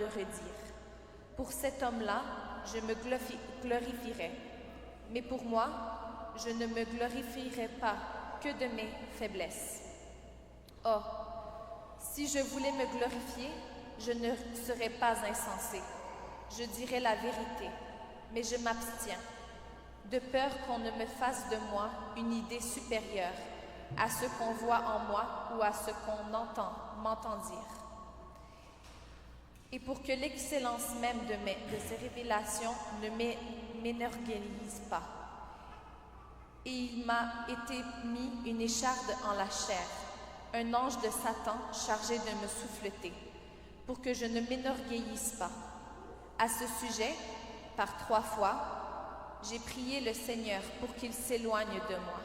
de redire. Pour cet homme-là, je me glorifierai. Mais pour moi, je ne me glorifierai pas que de mes faiblesses. Oh, si je voulais me glorifier, je ne serais pas insensé. Je dirais la vérité, mais je m'abstiens, de peur qu'on ne me fasse de moi une idée supérieure à ce qu'on voit en moi ou à ce qu'on m'entend dire. Et pour que l'excellence même de ces révélations ne m'énorgueillisse pas. Et il m'a été mis une écharde en la chair, un ange de Satan chargé de me souffleter, pour que je ne m'énorgueillisse pas. À ce sujet, par 3 fois, j'ai prié le Seigneur pour qu'il s'éloigne de moi.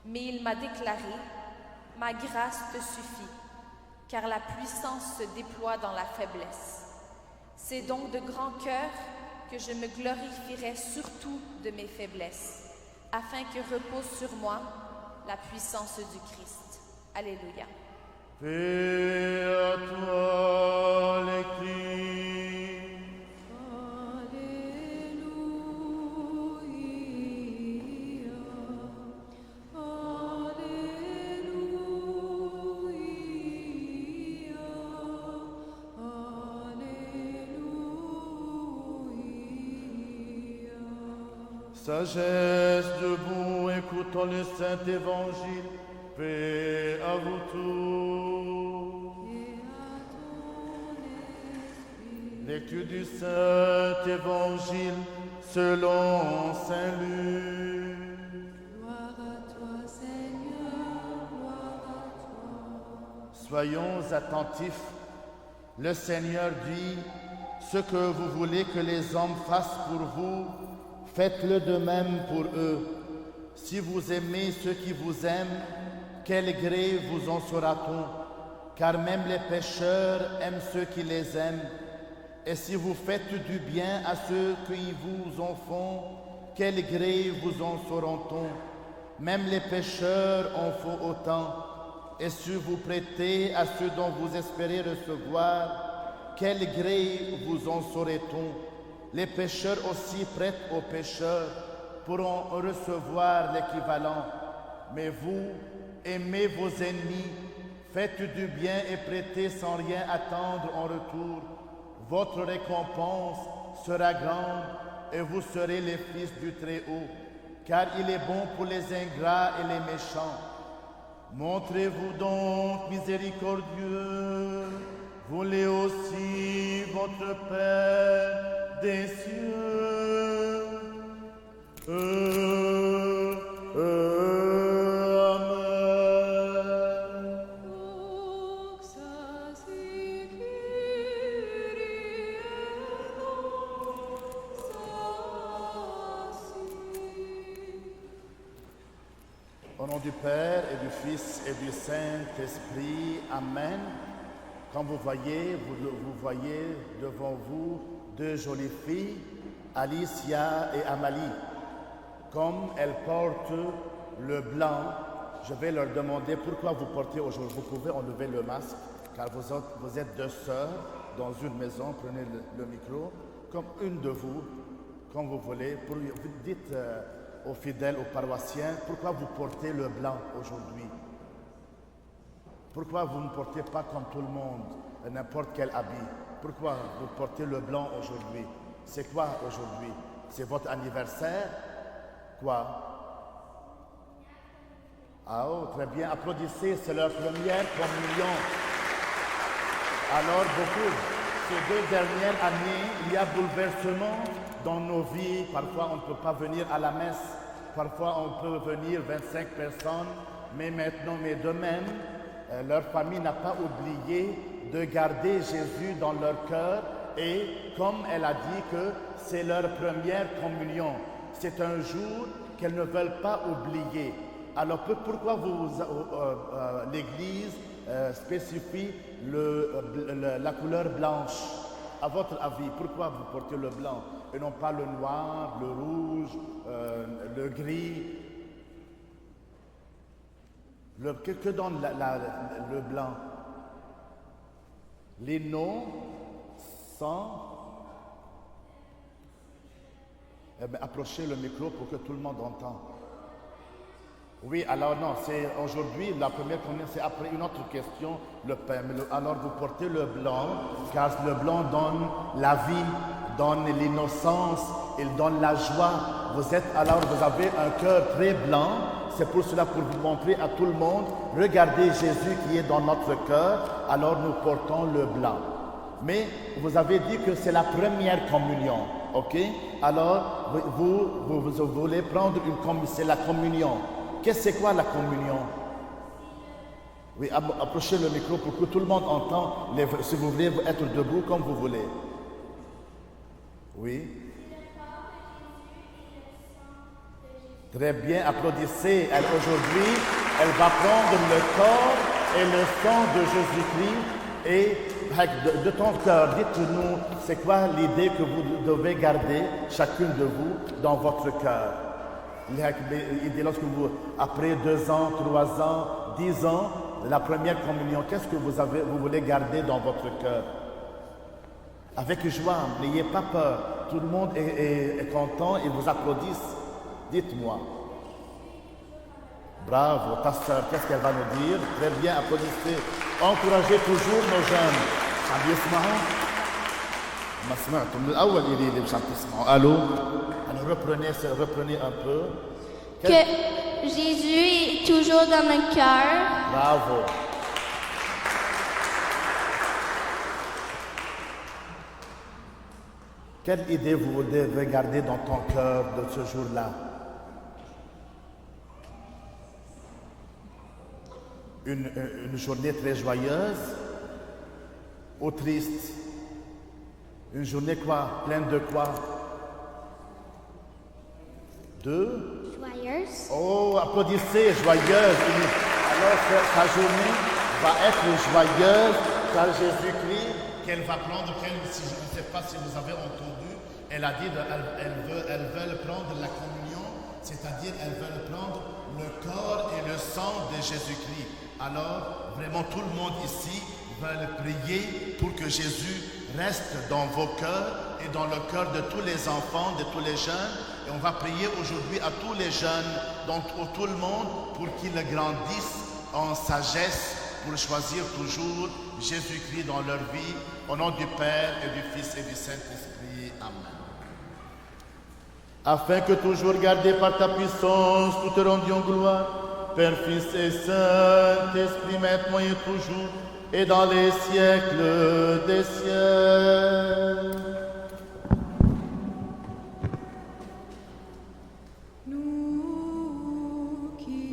Mais il m'a déclaré, « Ma grâce te suffit, car la puissance se déploie dans la faiblesse. C'est donc de grand cœur que je me glorifierai surtout de mes faiblesses, afin que repose sur moi la puissance du Christ. » Alléluia. Paix à toi, les Christ. Sagesse debout, écoutons le Saint Évangile. Paix à vous tous. Lecture du Saint Évangile selon Saint Luc. Gloire à toi, Seigneur, gloire à toi. Soyons attentifs. Le Seigneur dit, ce que vous voulez que les hommes fassent pour vous, faites-le de même pour eux. Si vous aimez ceux qui vous aiment, quel gré vous en sera-t-on? Car même les pécheurs aiment ceux qui les aiment. Et si vous faites du bien à ceux qui vous en font, quel gré vous en sauront-on? Même les pécheurs en font autant. Et si vous prêtez à ceux dont vous espérez recevoir, quel gré vous en saurait-on? Les pécheurs aussi prêtent aux pécheurs pour en recevoir l'équivalent. Mais vous, aimez vos ennemis, faites du bien et prêtez sans rien attendre en retour. Votre récompense sera grande et vous serez les fils du Très-Haut, car il est bon pour les ingrats et les méchants. Montrez-vous donc miséricordieux, voulez aussi votre Père des cieux. Amen. Doxa si Kyrie Au nom du Père et du Fils et du Saint-Esprit, Amen. Comme vous voyez devant vous 2 jolies filles, Alicia et Amalie. Comme elles portent le blanc, je vais leur demander pourquoi vous portez aujourd'hui. Vous pouvez enlever le masque, car vous êtes 2 sœurs dans une maison. Prenez le micro, comme une de vous, comme vous voulez. Dites aux fidèles, aux paroissiens, pourquoi vous portez le blanc aujourd'hui? Pourquoi vous ne portez pas comme tout le monde, n'importe quel habit? Pourquoi vous portez le blanc aujourd'hui? C'est quoi aujourd'hui? C'est votre anniversaire? Quoi? Ah oh, très bien, applaudissez, c'est leur première communion. Alors beaucoup, ces 2 dernières années, il y a bouleversement dans nos vies. Parfois on ne peut pas venir à la messe, parfois on peut venir 25 personnes, mais de même, leur famille n'a pas oublié de garder Jésus dans leur cœur, et comme elle a dit que c'est leur première communion, c'est un jour qu'elles ne veulent pas oublier. Alors pourquoi l'Église spécifie la couleur blanche? À votre avis, pourquoi vous portez le blanc et non pas le noir, le rouge, le gris? Que donne le blanc? Les noms Sang. Eh bien, approchez le micro pour que tout le monde entende. Oui, alors non, c'est aujourd'hui, la première communion, c'est après une autre question, le pain. Alors vous portez le blanc, car le blanc donne la vie, donne l'innocence, il donne la joie. Vous avez un cœur très blanc, c'est pour cela, pour vous montrer à tout le monde, regardez Jésus qui est dans notre cœur, alors nous portons le blanc. Mais vous avez dit que c'est la première communion, ok? Alors, vous voulez prendre une communion, c'est la communion. Qu'est-ce que c'est quoi la communion? Oui, approchez le micro pour que tout le monde entende, si vous voulez être debout comme vous voulez. Oui. Très bien, applaudissez. Aujourd'hui, elle va prendre le corps et le sang de Jésus-Christ et de ton cœur, dites-nous, c'est quoi l'idée que vous devez garder, chacune de vous, dans votre cœur? Lorsque vous, après 2 ans, 3 ans, 10 ans, la première communion, qu'est-ce que vous voulez garder dans votre cœur? Avec joie, n'ayez pas peur. Tout le monde est content et vous applaudissent. Dites-moi. Bravo, ta soeur, qu'est-ce qu'elle va nous dire? Très bien, applaudissez. Encouragez toujours nos jeunes. عم يسمعوا؟ ما سمعتوا من الأول يريد مش عم تسمعوا. Allô? Alors reprenez un peu. Que Jésus est toujours dans mon cœur. Bravo. Quelle idée vous voulez regarder dans ton cœur de ce jour-là? Une journée très joyeuse ou triste? Une journée quoi? Pleine de quoi? De? Joyeuse. Oh, applaudissez, joyeuse. Alors, sa journée va être joyeuse car Jésus-Christ, qu'elle va prendre, je ne sais pas si vous avez entendu, elle a dit qu'elle veut prendre la communion, c'est-à-dire elle veut prendre le corps et le sang de Jésus-Christ. Alors, vraiment, tout le monde ici veut prier pour que Jésus reste dans vos cœurs et dans le cœur de tous les enfants, de tous les jeunes. Et on va prier aujourd'hui à tous les jeunes, donc à tout le monde, pour qu'ils grandissent en sagesse, pour choisir toujours Jésus-Christ dans leur vie. Au nom du Père et du Fils et du Saint-Esprit. Amen. Afin que toujours gardé par ta puissance, nous te rendions gloire, Père, Fils et Saint-Esprit, maintenant et toujours, et dans les siècles des siècles. Nous qui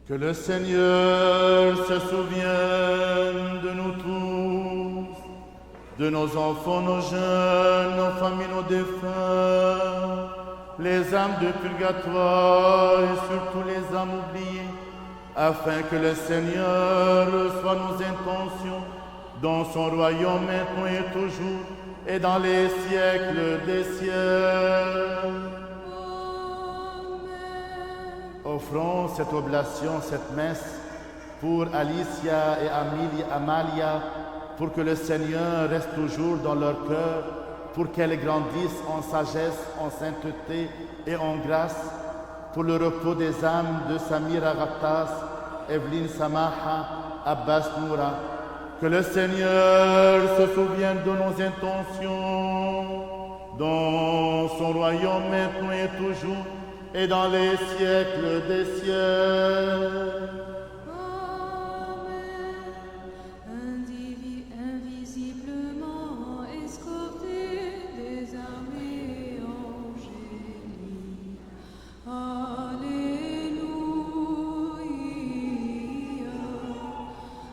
Que le Seigneur se souvienne de nous tous, de nos enfants, nos jeunes, nos familles, nos défunts, les âmes de purgatoire et surtout les âmes oubliées, afin que le Seigneur reçoive nos intentions dans son royaume maintenant et toujours et dans les siècles des siècles. Offrons cette oblation, cette messe pour Alicia et Amalia, pour que le Seigneur reste toujours dans leur cœur, pour qu'elles grandissent en sagesse, en sainteté et en grâce, pour le repos des âmes de Samira Ghattas, Evelyne Samaha, Abbas Noura. Que le Seigneur se souvienne de nos intentions dans son royaume maintenant et toujours et dans les siècles des siècles. Amen. Invisiblement escorté des armées angéliques. Alléluia.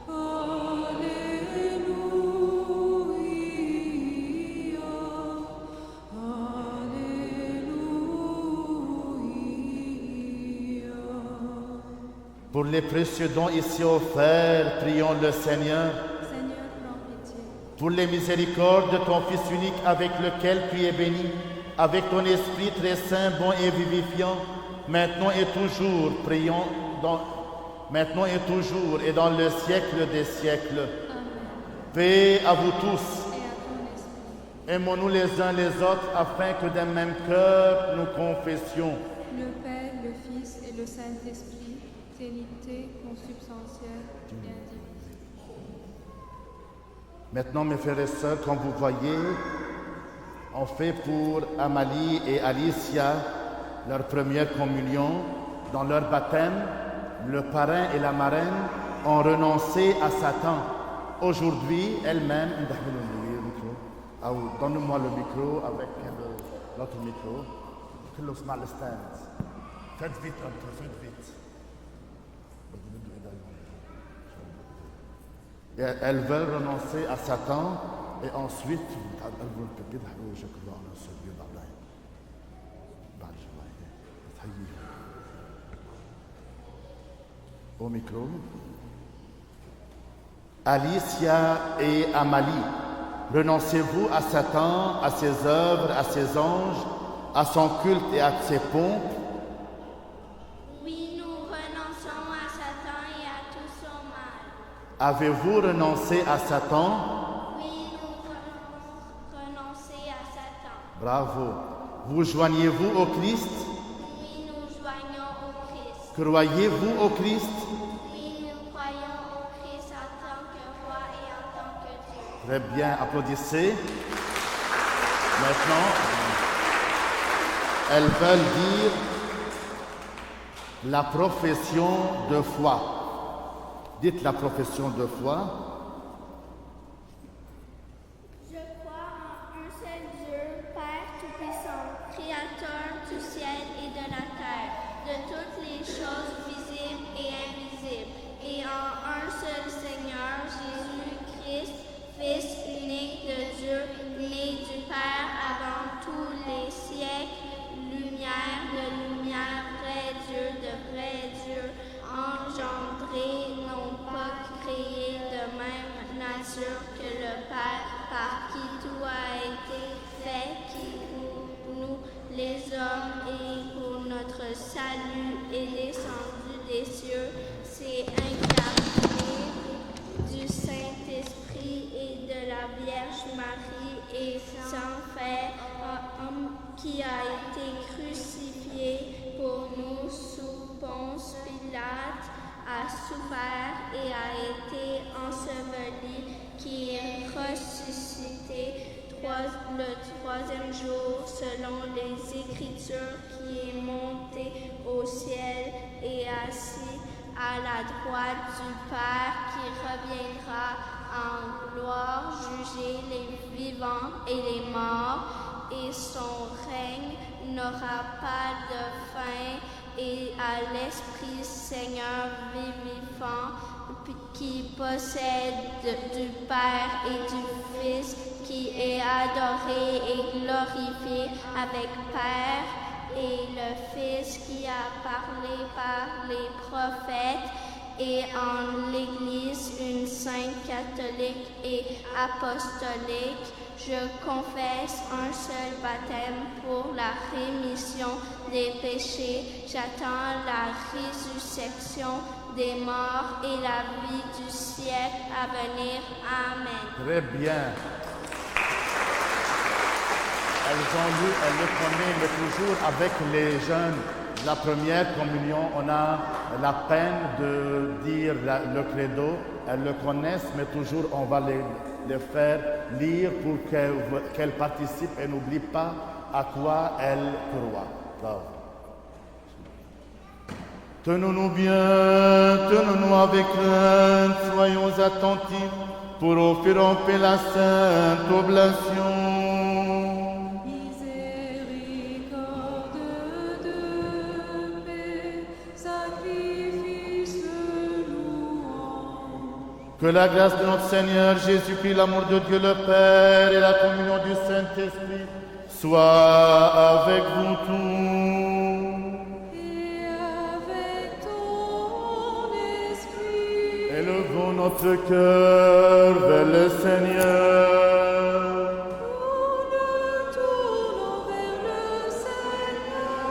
Alléluia. Alléluia. Pour les précieux dons ici offerts, prions le Seigneur. Seigneur, prends pitié. Pour les miséricordes de ton Fils unique avec lequel tu es béni, avec ton Esprit très saint, bon et vivifiant, maintenant et toujours, prions maintenant et toujours et dans le siècle des siècles. Amen. Paix à vous tous. Et à ton esprit. Aimons-nous les uns les autres afin que d'un même cœur nous confessions. Le Père, le Fils et le Saint-Esprit, Trinité consubstantielle et indivisible. Maintenant, mes frères et sœurs, comme vous voyez, on fait pour Amalie et Alicia leur première communion. Dans leur baptême, le parrain et la marraine ont renoncé à Satan. Aujourd'hui, elles-mêmes, donne-moi le micro avec l'autre micro. Faites vite un peu, faites vite. Et elles veulent renoncer à Satan et ensuite au micro. Alicia et Amalie, renoncez-vous à Satan, à ses œuvres, à ses anges, à son culte et à ses pompes? Oui, nous renonçons à Satan et à tout son mal. Avez-vous renoncé à Satan? Oui, nous renonçons à Satan. Bravo. Vous joignez-vous au Christ? Oui, nous joignons au Christ. Croyez-vous au Christ? Oui, nous croyons au Christ en tant que roi et en tant que Dieu. Très bien, applaudissez. Maintenant, elles veulent dire la profession de foi. Dites la profession de foi. Je crois en un seul Dieu, Père Tout-Puissant, Créateur du ciel et de la terre, de toutes les choses visibles et invisibles, et en un seul Seigneur, Jésus-Christ, Fils unique de Dieu, né du Père avant tous les siècles, lumière de lumière, vrai Dieu de vrai Dieu, engendré, non pas créé de même nature que le Père, par qui tout a été fait, qui pour nous les hommes et pour notre salut est descendu des cieux, s'est incarné du Saint-Esprit et de la Vierge Marie et s'en fait homme qui a été crucifié pour nous sous Ponce Pilate, a souffert et a été enseveli, qui est ressuscité le troisième jour selon les Écritures, qui est monté au ciel et assis à la droite du Père, qui reviendra en gloire juger les vivants et les morts, et son règne n'aura pas de fin, et à l'Esprit Seigneur vivant qui possède du Père et du Fils, qui est adoré et glorifié avec Père et le Fils qui a parlé par les prophètes, et en l'Église une sainte catholique et apostolique. Je confesse un seul baptême pour la rémission des péchés. J'attends la résurrection des morts et la vie du siècle à venir. Amen. Très bien. Elles ont lu, elles le connaissent, mais toujours avec les jeunes. La première communion, on a la peine de dire le credo. Elles le connaissent, mais toujours on va les faire lire pour qu'elles participent et n'oublient pas à quoi elles croient. Bravo. Tenons-nous bien, tenons-nous avec crainte, soyons attentifs pour offrir en paix la sainte oblation. Que la grâce de notre Seigneur Jésus-Christ, l'amour de Dieu le Père et la communion du Saint-Esprit soient avec vous tous. Et avec ton esprit. Élevons notre cœur vers le Seigneur. Nous nous tournons vers le Seigneur.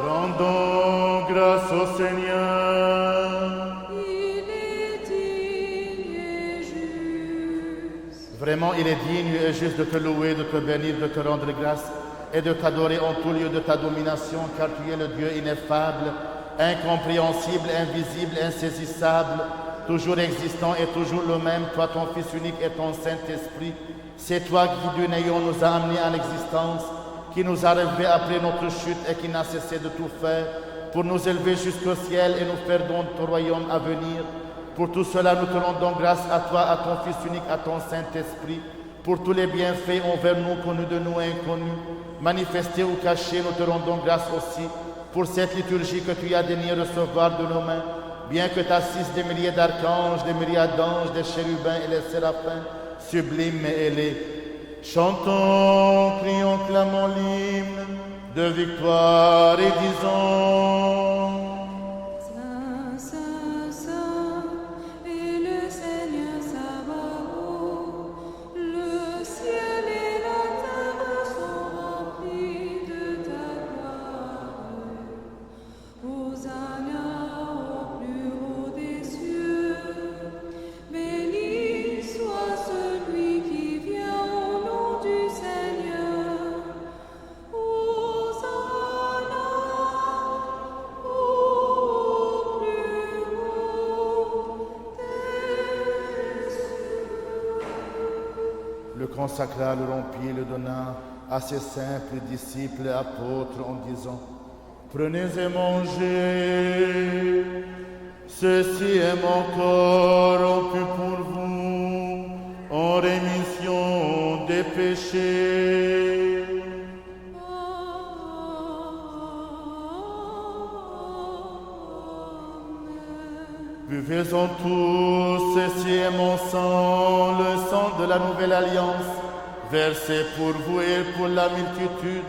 Rendons grâce au Seigneur. Vraiment, il est digne et juste de te louer, de te bénir, de te rendre grâce et de t'adorer en tout lieu de ta domination, car tu es le Dieu ineffable, incompréhensible, invisible, insaisissable, toujours existant et toujours le même, toi ton Fils unique et ton Saint-Esprit. C'est toi qui du néant nous a amenés à l'existence, qui nous a relevés après notre chute et qui n'a cessé de tout faire pour nous élever jusqu'au ciel et nous faire don de ton royaume à venir. Pour tout cela, nous te rendons grâce à toi, à ton Fils unique, à ton Saint-Esprit, pour tous les bienfaits envers nous, connus de nous et inconnus, manifestés ou cachés. Nous te rendons grâce aussi pour cette liturgie que tu as daigné recevoir de nos mains, bien que tu assistes des milliers d'archanges, des myriades d'anges, des chérubins et les séraphins, sublimes et ailés. Chantons, crions, clamons l'hymne de victoire et disons: consacra, le rompit, le donna à ses simples disciples et apôtres en disant: prenez et mangez, ceci est mon corps rompu pour vous en rémission des péchés. Buvez-en tous, ceci est mon sang, le sang de la nouvelle alliance, versé pour vous et pour la multitude,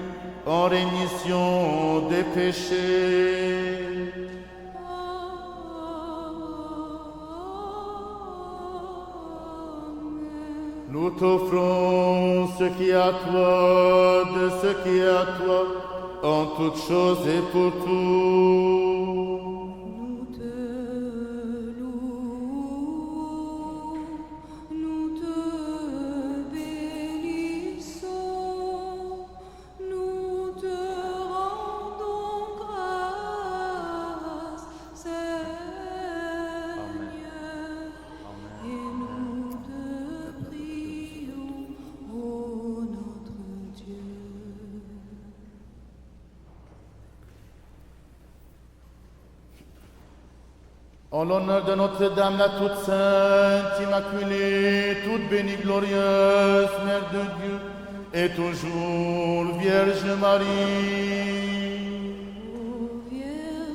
en rémission des péchés. Nous t'offrons ce qui est à toi, de ce qui est à toi, en toutes choses et pour tout. En l'honneur de Notre-Dame, la toute sainte, immaculée, toute bénie, glorieuse, Mère de Dieu, et toujours Vierge Marie. Ô Vierge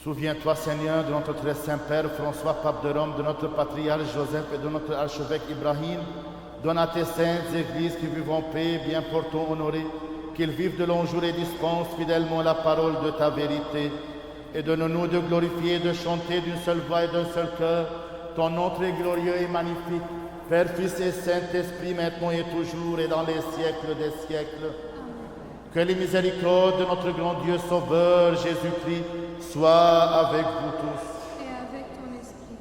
Souviens-toi, Seigneur, de notre très saint Père François, pape de Rome, de notre patriarche Joseph et de notre archevêque Ibrahim. Donne à tes saintes églises qui vivent en paix, bien portons honorés, qu'ils vivent de longs jours et dispensent fidèlement la parole de ta vérité. Et donne-nous de glorifier et de chanter d'une seule voix et d'un seul cœur ton nom très glorieux et magnifique, Père, Fils et Saint-Esprit, maintenant et toujours et dans les siècles des siècles. Que les miséricordes de notre grand Dieu Sauveur, Jésus-Christ, soient avec vous tous. Et avec ton esprit.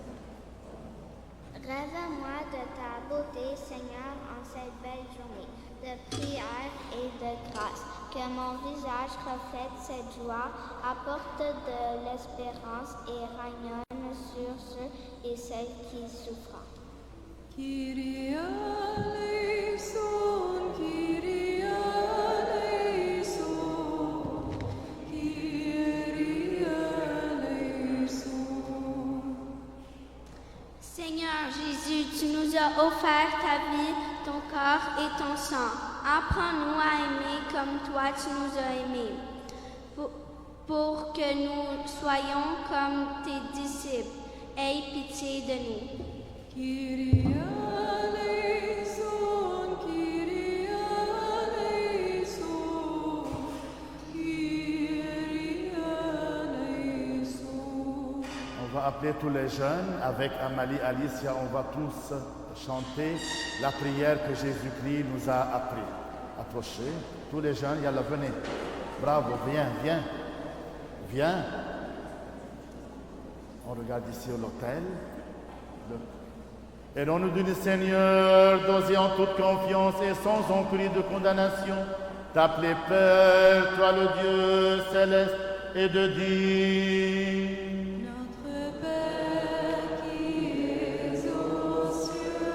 Rêve-moi de ta beauté, Seigneur, en cette belle journée de prière et de grâce. Que mon visage reflète cette joie, apporte de l'espérance et rayonne sur ceux et celles qui souffrent. Kyrie eleison, Kyrie eleison, Kyrie eleison. Seigneur Jésus, tu nous as offert ta vie, ton corps et ton sang. Apprends-nous à aimer comme toi tu nous as aimés, pour que nous soyons comme tes disciples. Aie pitié de nous. Kyrie eleison, Kyrie eleison, Kyrie eleison. On va appeler tous les jeunes. Avec Amalie, Alicia, on va tous chanter la prière que Jésus-Christ nous a appris. Approchez. Tous les jeunes, venez. Bravo, viens. On regarde ici l'autel. Et on nous dit, Seigneur, d'oser en toute confiance et sans encourir de condamnation, t'appeler Père, toi le Dieu céleste, et de dire: Notre Père qui es aux cieux,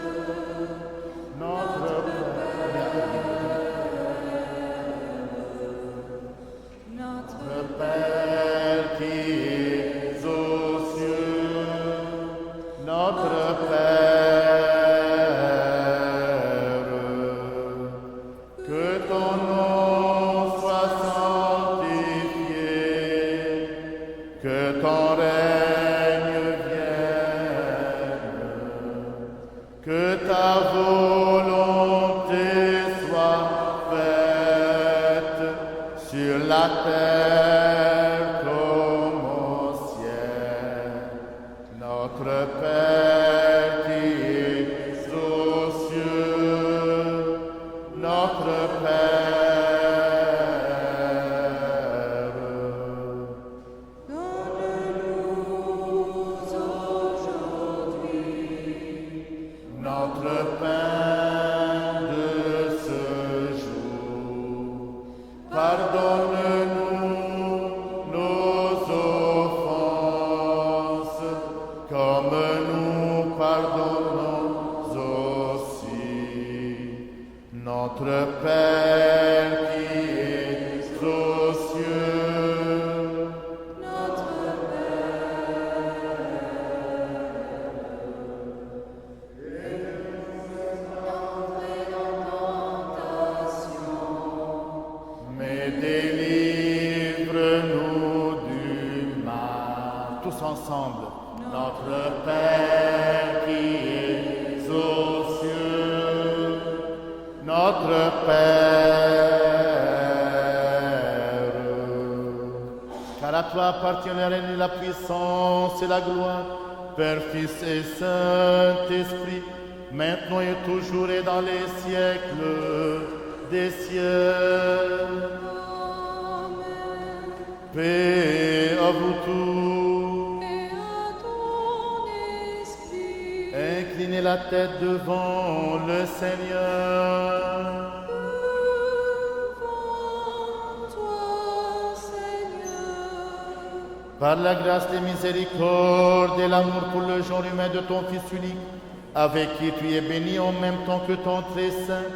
Notre Père qui es aux cieux, notre Père, que ton nom soit sanctifié, que ton règne vienne, que ta volonté soit faite sur la terre comme au ciel. Notre Père qui es aux cieux, notre Père, donne-nous aujourd'hui notre pain de ce jour. Pardonne-nous nos offenses, comme nous pardonnons aussi. Notre Père qui es aux cieux, notre mais délivre-nous du mal. Tous ensemble. Notre Père qui es aux cieux, notre Père. Car à toi appartient le règne et la puissance et la gloire, Père, Fils et Saint-Esprit, maintenant et toujours et dans les siècles des siècles. Paix à vous tous. et à ton esprit. Inclinez la tête devant le Seigneur. Devant toi, Seigneur. Par la grâce, les miséricordes et l'amour pour le genre humain de ton Fils unique, avec qui tu es béni en même temps que ton très saint,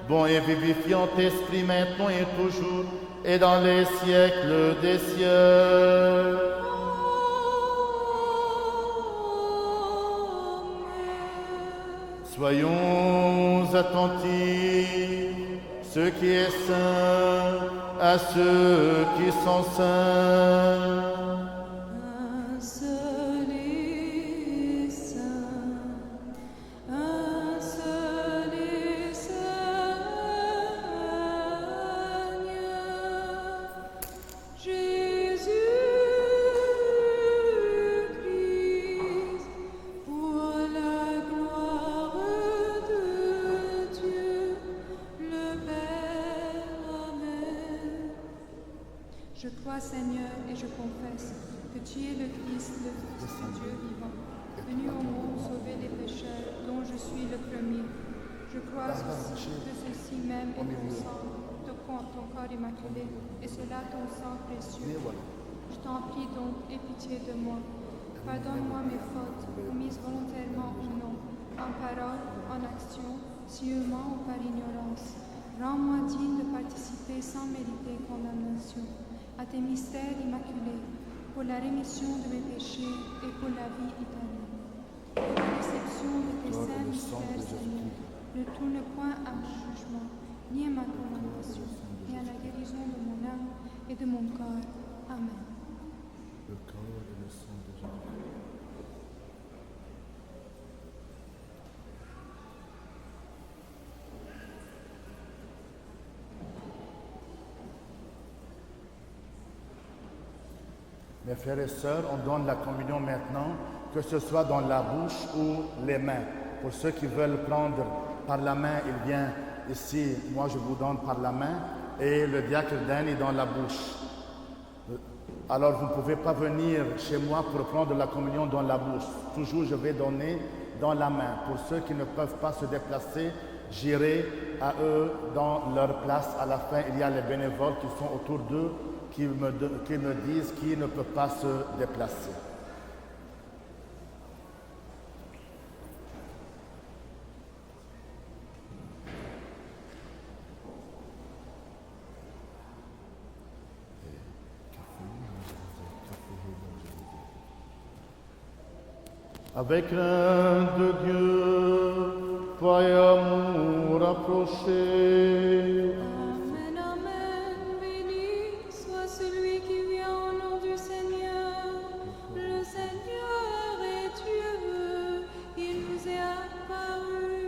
bon et vivifiant esprit maintenant et toujours, et dans les siècles des siècles. Soyons attentifs, ce qui est saint, à ceux qui sont saints. toi, Seigneur, et je confesse que tu es le Christ, le Fils de Dieu vivant, venu au monde sauver les pécheurs, dont je suis le premier. Je crois aussi que ceci même est ton sang, ton corps immaculé, et cela ton sang précieux. Je t'en prie donc, aie pitié de moi. Pardonne-moi mes fautes, commises volontairement ou non, en parole, en action, sciemment ou par ignorance. Rends-moi digne de participer sans mériter condamnation à tes mystères immaculés, pour la rémission de mes péchés et pour la vie éternelle. Pour la réception de tes saints mystères, Seigneur, ne tourne point à mon jugement, ni à ma condamnation, ni à la guérison de mon âme et de mon corps. Amen. Le corps et le sang de Jésus. Mes frères et sœurs, on donne la communion maintenant, que ce soit dans la bouche ou les mains. Pour ceux qui veulent prendre par la main, il vient ici, moi je vous donne par la main, et le diacre donne est dans la bouche. Alors vous ne pouvez pas venir chez moi pour prendre la communion dans la bouche. Toujours je vais donner dans la main. Pour ceux qui ne peuvent pas se déplacer, j'irai à eux dans leur place. À la fin, il y a les bénévoles qui sont autour d'eux, qui me disent qui ne peut pas se déplacer. Avec crainte de Dieu, foi et amour rapprochés. Amen, amen, béni soit celui qui vient au nom du Seigneur. Le Seigneur est Dieu, il nous est apparu.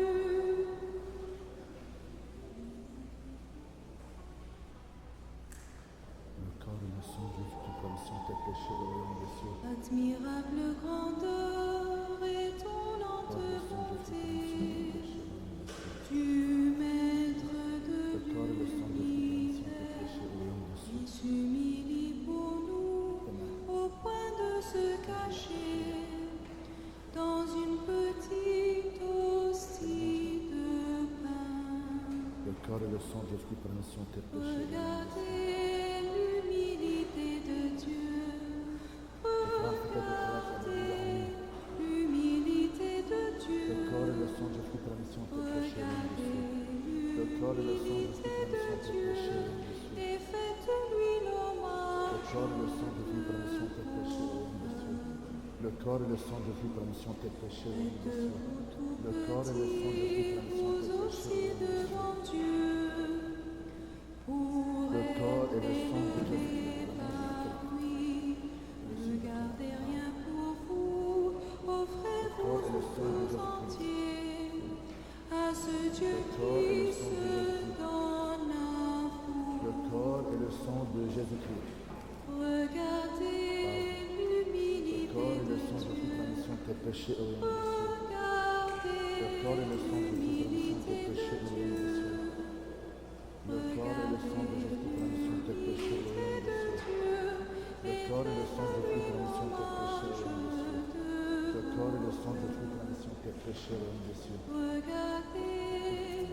Le corps et le sang de Jésus qui commission tes péchés au royaume des cieux. Admirable grandeur et étonnante bonté du Maître de Le corps et le sang de Jésus qui commission tes péchés au royaume des cieux. qui s'humilie pour nous au point de se cacher dans une petite hostie de pain. Le corps et le sang de Jésus qui commission tes péchés au royaume des cieux. Regardez l'humilité de Dieu. Regardez l'humilité de Dieu. Le corps et le sang de Jésus qui commission tes péchés au royaume des cieux. Le corps et le sang de Jésus qui commission tes péchés au royaume des cieux. Et faites-lui Le l'hommage. corps et le sang de Jésus qui commission tes péchés au royaume des cieux. Le corps et le sang de Jésus qui commission tes péchés au royaume des cieux. Le corps et le sang de Jésus qui commission Vous tes péchés aussi au royaume des cieux. devant Dieu. Pour Le corps et le sang de Jésus qui aider commission par lui. Ne gardez rien pour vous. Offrez-vous tout entier à ce Dieu qui se donne à vous. Le corps et le sang de Jésus-Christ. Regardez Le l'humilité corps et le de sang de Jésus qui Dieu. commission tes péchés au royaume des cieux. Regardez Le corps et le sang de Jésus qui commission tes péchés au royaume des cieux. Le corps et le sang de Jésus qui commission tes péchés au royaume des cieux. Le corps et le sang de Jésus qui commission tes péchés au royaume des cieux. Le corps et le sang de Jésus qui commission tes péchés au royaume des cieux. Regardez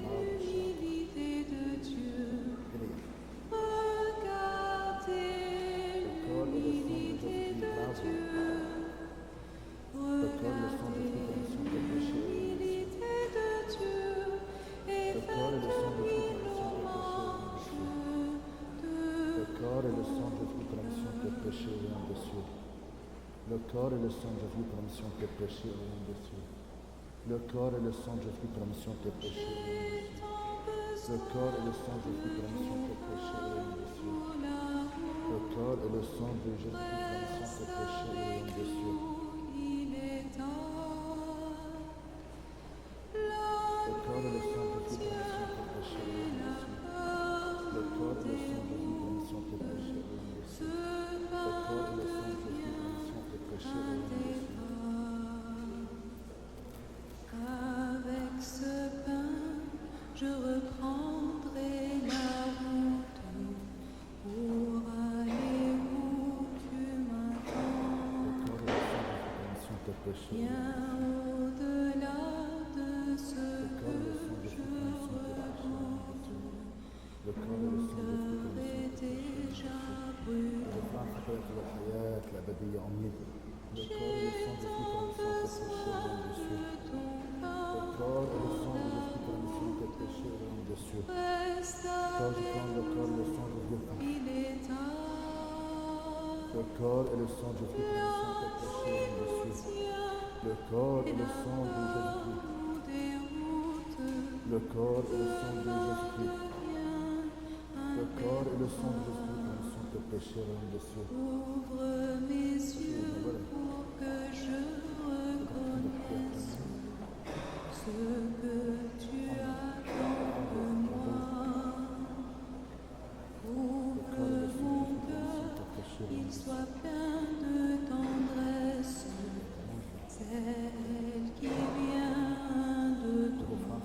l'humilité de Dieu. Regardez l'humilité de Dieu. Regardez l'humilité de Dieu. Et faites-lui l'hommage Le corps et le sang de Jésus qui commission tes péchés au royaume des cieux. Le corps et le sang de Jésus qui commission tes péchés au royaume des cieux. Le corps et le sang de Jésus qui commission tes péchés au royaume des cieux. Le corps et le sang de Jésus qui commission tes péchés au royaume des cieux. Le corps et le sang de Jésus qui commission tes péchés au royaume des cieux. Il est tard. Le corps et le sang de Jésus qui commission tes péchés au royaume des cieux. Le corps et le sang de Jésus qui commission tes péchés au royaume des cieux. Le corps et le sang de Jésus qui commission tes péchés au royaume des cieux. Avec ce pain, je reprendrai la route pour aller péchés. bien au-delà de ce que je redoute. Le corps et Mon le sang de cœur est déjà brûlé. الإفراح حياة والحياة الأبدية أمين. Le corps et le sang de Christ pour tes péchés, rends des cieux. Le corps et le sang de Jésus pour tes péchés, rends des cieux. Quand je prends le corps et le sang de Dieu, Il est le corps et le sang de Jésus pour tes péchés, rends des cieux. Le corps et le sang de Jésus-Christ. Le corps et le sang de Jésus-Christ. Le corps et le sang de Jésus-Christ sont tes péchés, rends des cieux. Ouvre mes yeux pour que je reconnaisse ce que tu attends de moi. Ouvre mon cœur, qu'il soit plein de tendresse, celle qui vient de toi.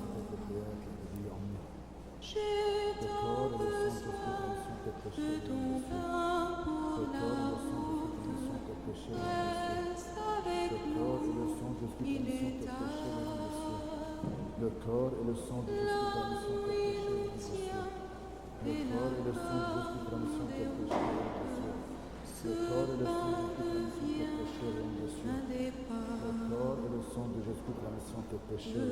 J'ai tant besoin de ton pain pour l'amour. Reste avec nous, il est tard. Le corps et le sang de Jésus sont tes péchés, le corps et le sang de Jésus sont tes péchés, le corps et le sang de Jésus sont tes péchés, le corps et le sang de Jésus sont tes péchés,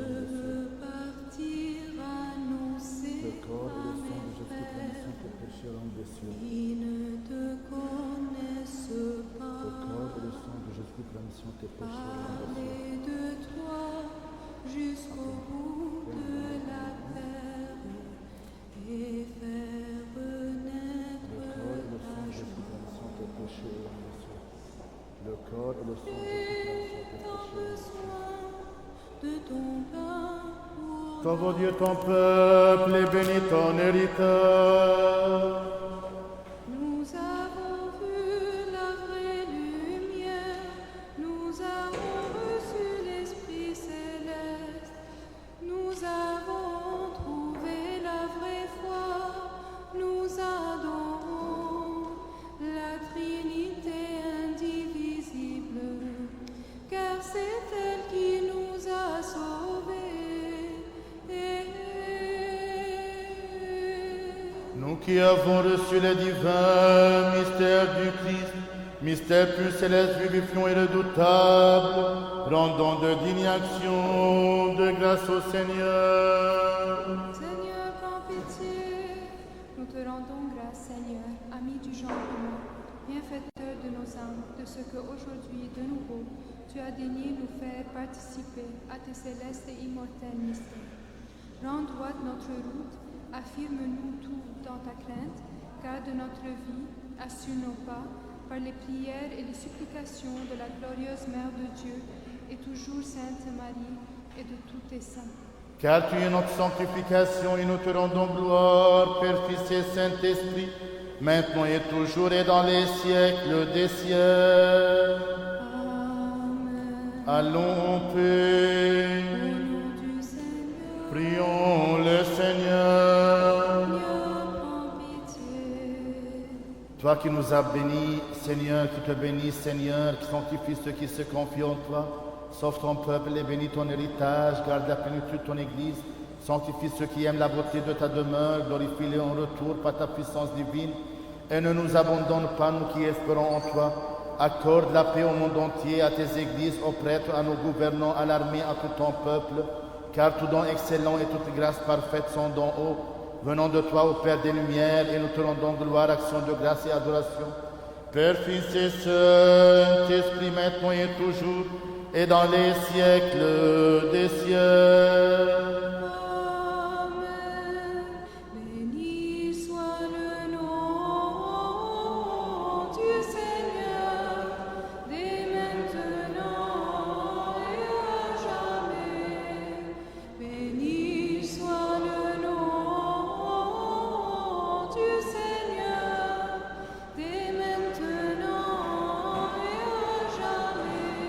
Partir annoncer le corps et à le sang mes de Jésus frères sont tes péchés, des cieux. qui ne te connaissent Le pas. corps et le sang de Jésus sont tes péchés, des cieux. Parler de toi jusqu'au bout de la terre et faire renaître ta joie. Le corps et le sang de J'ai tant besoin de ton pain pour Sauve Dieu ton peuple et bénis ton héritage. Nous avons vu la vraie lumière, nous avons reçu l'Esprit céleste, nous avons trouvé la vraie foi, nous adorons la Trinité indivisible, car c'est elle qui nous a sauvés. Nous qui avons reçu le divin mystère du Christ, mystère plus céleste, vivifiant et redoutable, rendons de dignes actions de grâce au Seigneur. Seigneur, prends pitié. Nous te rendons grâce, Seigneur, ami du genre humain, bienfaiteur de nos âmes, de ce que aujourd'hui, de nouveau, tu as daigné nous faire participer à tes célestes et immortels mystères. Rends droite notre route, affirme-nous tout dans ta crainte, garde notre vie, assure nos pas, par les prières et les supplications de la glorieuse Mère de Dieu, et toujours Sainte Marie, et de tous tes saints. Car tu es notre sanctification et nous te rendons gloire, Père, Fils et Saint-Esprit, maintenant et toujours et dans les siècles des siècles. Amen. Allons en paix, Au nom du Seigneur, prions le Seigneur. Seigneur, prends pitié. Toi qui nous as bénis, Seigneur, qui te bénis, Seigneur, qui sanctifie ceux qui se confient en toi, sauve ton peuple et bénis ton héritage, garde la plénitude de ton Église, sanctifie ceux qui aiment la beauté de ta demeure, glorifie-les en retour par ta puissance divine, et ne nous abandonne pas, nous qui espérons en toi. Accorde la paix au monde entier, à tes églises, aux prêtres, à nos gouvernants, à l'armée, à tout ton peuple, car tout don excellent et toute grâce parfaite sont d'en haut, venant de toi, ô Père des Lumières, et nous te rendons gloire, action de grâce et adoration. Père, Fils et Saint-Esprit, maintenant et toujours, et dans les siècles des siècles. Amen. Béni soit le nom du Seigneur, dès maintenant et à jamais. Béni soit le nom du Seigneur, dès maintenant et à jamais.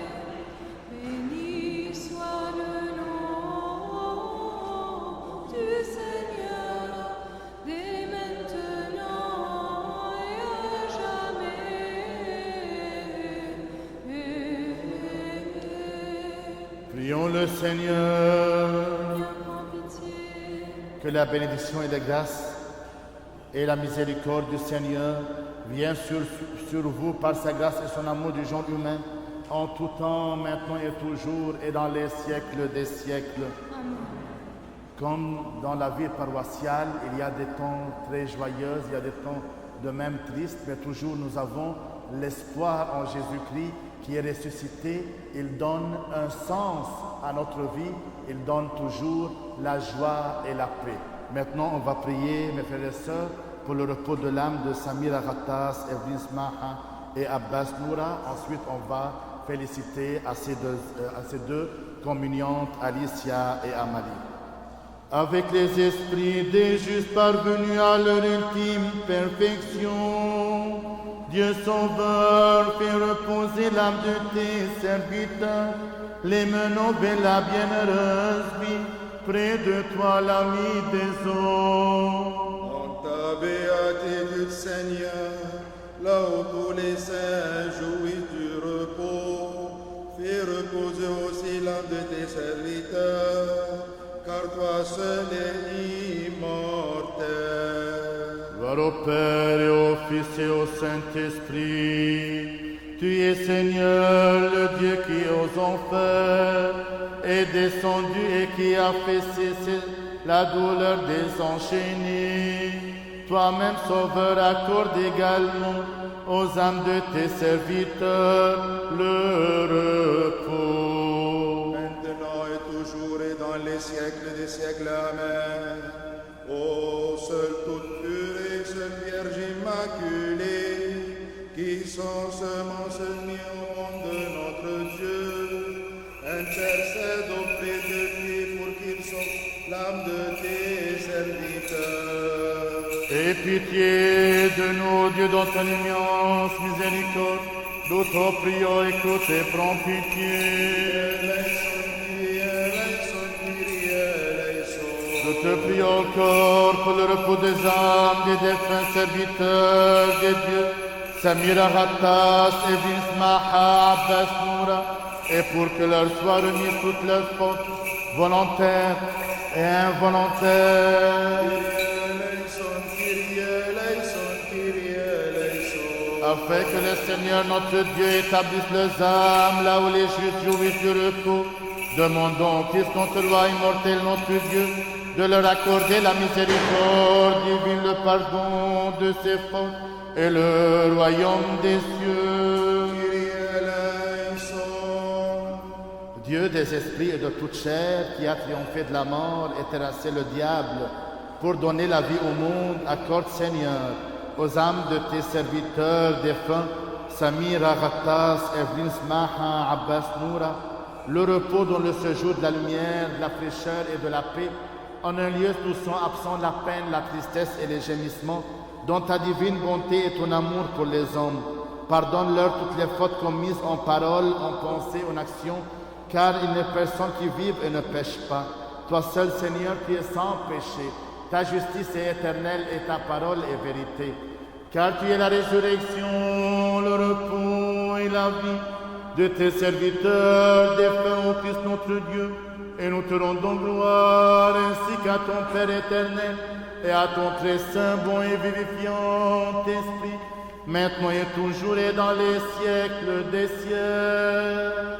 Béni soit le nom Prions le Seigneur. Seigneur, prends pitié. Que la bénédiction et la grâce et la miséricorde du Seigneur viennent sur vous par sa grâce et son amour du genre humain, en tout temps, maintenant et toujours, et dans les siècles des siècles. Amen. Comme dans la vie paroissiale, il y a des temps très joyeux, il y a des temps de même tristes, mais toujours nous avons l'espoir en Jésus-Christ qui est ressuscité. Il donne un sens à notre vie, il donne toujours la joie et la paix. Maintenant, on va prier, mes frères et sœurs, pour le repos de l'âme de Samira Ghattas, Evelyne Smaha et Abbas Noura. Ensuite, on va féliciter à ces deux communiantes, Alicia et Amalie. Avec les esprits des justes parvenus à leur ultime perfection, Dieu Sauveur, fais reposer l'âme de tes serviteurs, les menant vers la bienheureuse vie, près de toi l'ami des hommes. En ta béatitude, Seigneur, là où tous les saints jouissent du repos, fais reposer aussi l'âme de tes serviteurs, car toi seul es immortel. Gloire au Père et au Fils et au Saint-Esprit. Tu es Seigneur, le Dieu qui aux enfers est descendu et qui a fait cesser la douleur des enchaînés. Toi-même, Sauveur, accorde également aux âmes de tes serviteurs le repos. Maintenant et toujours et dans les siècles des siècles. Amen. Ô seule toute pure et seule Vierge immaculée, qui sans semence mis au monde de notre Dieu, intercède auprès de lui pour qu'il sauve l'âme de tes serviteurs. Aie pitié de nous, Dieu, dans ton immense miséricorde. Nous te prions, écoute et prends pitié. Nous te prions encore pour le repos des âmes des défunts serviteurs de Dieu, Samira Ghattas, Evelyne Smaha, Abbas Noura, et pour que leur soit remise toutes leurs fautes, volontaires et involontaires, afin que le Seigneur notre Dieu établisse leurs âmes là où les justes jouissent du repos. Demandons au Christ notre roi immortel, notre Dieu, de leur accorder la miséricorde divine, le pardon de ses fautes et le royaume des cieux. Dieu des esprits et de toute chair, qui a triomphé de la mort et terrassé le diable pour donner la vie au monde, accorde, Seigneur, aux âmes de tes serviteurs défunts, Samira Ghattas, Evelyne Smaha, Abbas Noura, le repos dans le séjour de la lumière, de la fraîcheur et de la paix, en un lieu où sont absents la peine, la tristesse et les gémissements, dont ta divine bonté et ton amour pour les hommes. Pardonne-leur toutes les fautes commises en parole, en pensée, en action, car il n'est personne qui vive et ne pêche pas. Toi seul, Seigneur, qui es sans péché, ta justice est éternelle et ta parole est vérité. Car tu es la résurrection, le repos et la vie de tes serviteurs défunts au Christ notre Dieu. Et nous te rendons gloire ainsi qu'à ton Père éternel et à ton très saint, bon et vivifiant Esprit, maintenant et toujours et dans les siècles des siècles.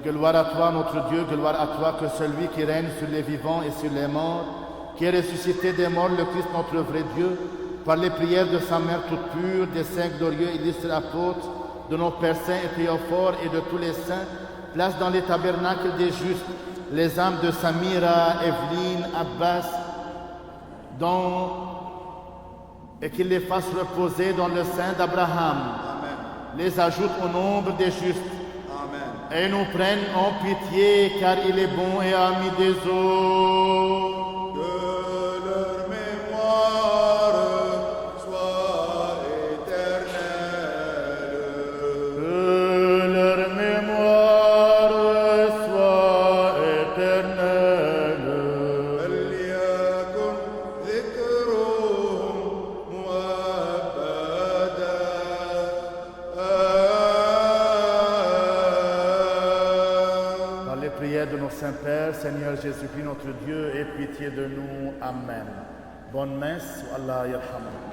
Gloire à toi, notre Dieu, gloire à toi, que celui qui règne sur les vivants et sur les morts, qui est ressuscité des morts, le Christ notre vrai Dieu, par les prières de sa mère toute pure, des saints glorieux illustres apôtres, de nos pères saints et théophores et de tous les saints, place dans les tabernacles des justes les âmes de Samira, Evelyne, Abbas, et qu'il les fasse reposer dans le sein d'Abraham. Les ajoute au nombre des justes. Et nous prenne en pitié, car il est bon et ami des autres. Que leur mémoire soit éternelle. Que leur mémoire soit éternelle. فليكن ذكرهم مؤبدا. prières de nos saints pères, Seigneur Jésus-Christ, notre Dieu, aie pitié de nous. Amen. Bonne messe, Allah yarhamna.